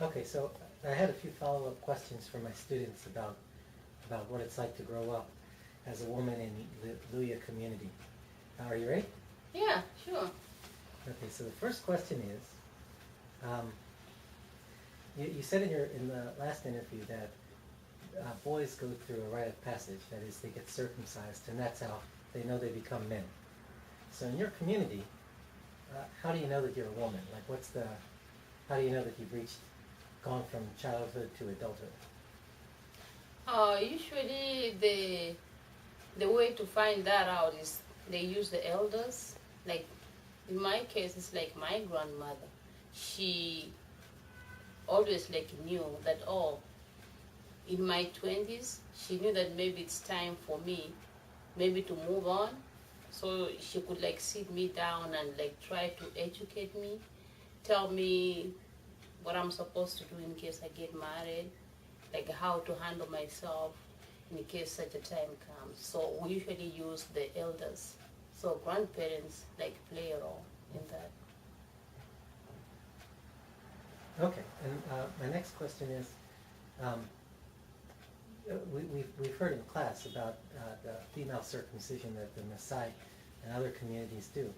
Okay, so I had a few follow-up questions for my students about what it's like to grow up as a woman in the Luya community. Are you ready? Yeah, sure. Okay, so the first question is, you said in the last interview that boys go through a rite of passage, that is, they get circumcised, and that's how they know they become men. So in your community, how do you know that you're a woman? Like, how do you know that you've gone from childhood to adulthood? Usually the way to find that out is they use the elders. Like in my case, it's like my grandmother. She always like knew that, oh, in my 20s, she knew that maybe it's time for me maybe to move on. So she could like sit me down and like try to educate me, tell me what I'm supposed to do in case I get married, like how to handle myself in case such a time comes. So we usually use the elders. So grandparents like play a role in that. Okay, and my next question is, we've heard in class about the female circumcision that the Maasai and other communities do.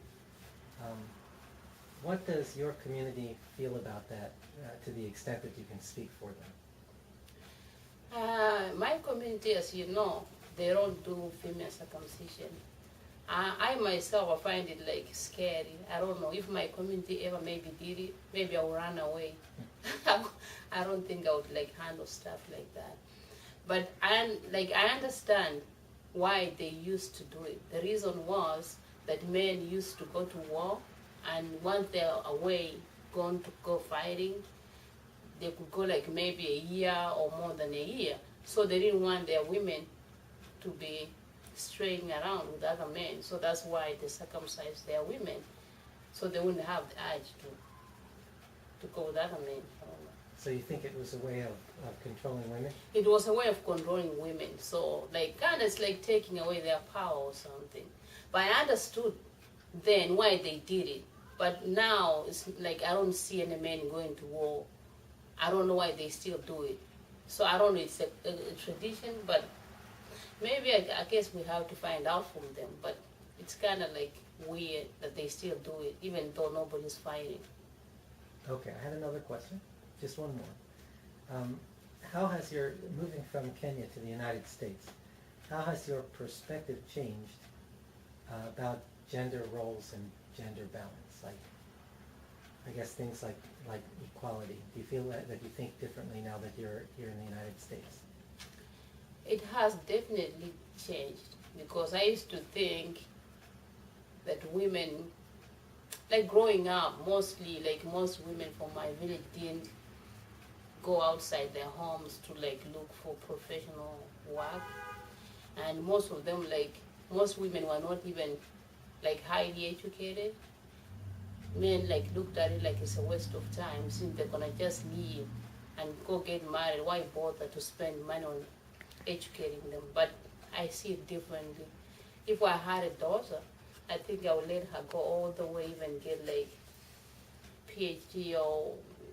What does your community feel about that, to the extent that you can speak for them? My community, as you know, they don't do female circumcision. I myself, I find it like scary. I don't know if my community ever maybe did it, maybe I'll run away. I don't think I would like handle stuff like that. But I understand why they used to do it. The reason was that men used to go to war, and once they're away, going to go fighting, they could go like maybe a year or more than a year. So they didn't want their women to be straying around with other men. So that's why they circumcised their women, so they wouldn't have the urge to go with other men. So you think it was a way of controlling women? It was a way of controlling women. So like kind of it's like taking away their power or something. But I understood then why they did it. But now it's like I don't see any men going to war. I don't know why they still do it. So I don't know, it's a tradition, but maybe I guess we have to find out from them. But it's kind of like weird that they still do it, even though nobody's fighting. Okay, I had another question. Just one more. How has moving from Kenya to the United States, how has your perspective changed about gender roles and gender balance? Like, I guess things like equality. Do you feel that you think differently now that you're here in the United States? It has definitely changed, because I used to think that women, like growing up, mostly like most women from my village didn't go outside their homes to like look for professional work, and most of them, like most women, were not even like highly educated. Men like looked at it like it's a waste of time, since they're gonna just leave and go get married. Why bother to spend money on educating them? But I see it differently. If I had a daughter, I think I would let her go all the way, even get like PhD or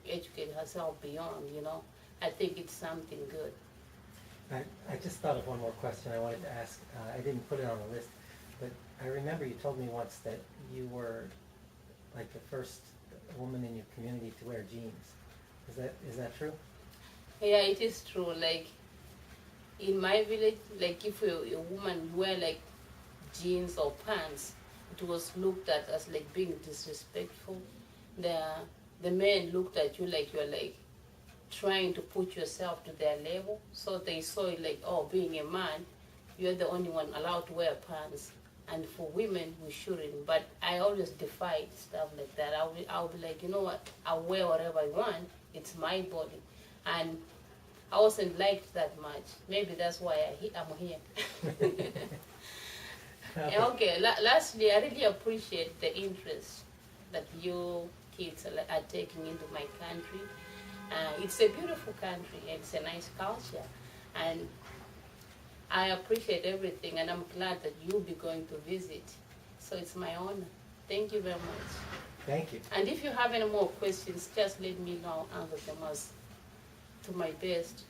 educate herself beyond, you know. I think it's something good. I just thought of one more question I wanted to ask. I didn't put it on the list, but I remember you told me once that you were like the first woman in your community to wear jeans. Is that true? Yeah, it is true. Like in my village, like if a woman wear like jeans or pants, it was looked at as like being disrespectful. The men looked at you like you're like trying to put yourself to their level. So they saw it like, oh, being a man, you're the only one allowed to wear pants. And for women, we shouldn't. But I always defied stuff like that. I'll be like, you know what? I'll wear whatever I want. It's my body. And I wasn't liked that much. Maybe that's why I'm here. Okay, lastly, I really appreciate the interest that you kids are taking into my country. It's a beautiful country. It's a nice culture. And I appreciate everything, and I'm glad that you'll be going to visit. So it's my honor. Thank you very much. Thank you. And if you have any more questions, just let me know, answer them as to my best.